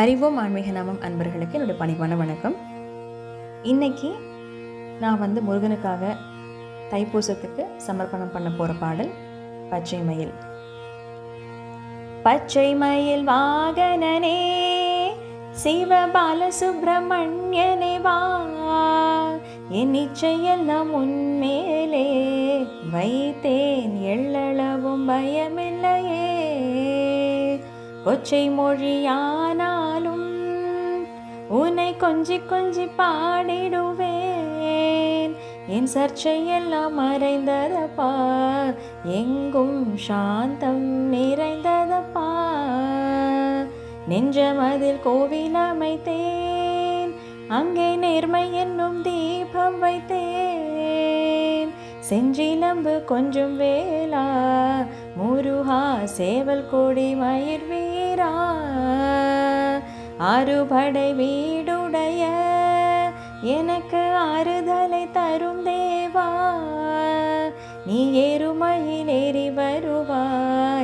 அறிவோம் ஆன்மீக நாமம் அன்பர்களுக்கு என்னுடைய பணிவான வணக்கம். இன்னைக்கு நான் முருகனுக்காக தைப்பூசத்துக்கு சமர்ப்பணம் பண்ண போகிற பாடல் பச்சை மயில். பச்சை மயில் வாகனனே சிவபால சுப்பிரமணியனே வா, என் இச்சையெல்லாம் உன்மேலே வைத்தேன், எள்ளளவும் பயமில்லையே. கொச்சை மொழியானாலும் உன்னை கொஞ்சி கொஞ்சி பாடிடுவேன். என் சர்ச்சையெல்லாம் மறைந்ததப்பா, எங்கும் சாந்தம் நிறைந்ததப்பா. நெஞ்சமதில் கோவில் அமைத்தேன், அங்கே நேர்மை என்னும் தீபம் வைத்தேன். செஞ்சிலம்பு கொஞ்சம் வேளா முருகா, சேவல் கொடி மயிர் வீரா. ஆறுபடை வீடுடைய எனக்கு ஆறுதலை தரும் தேவா, நீ ஏறுமயில் ஏறி வருவாய்,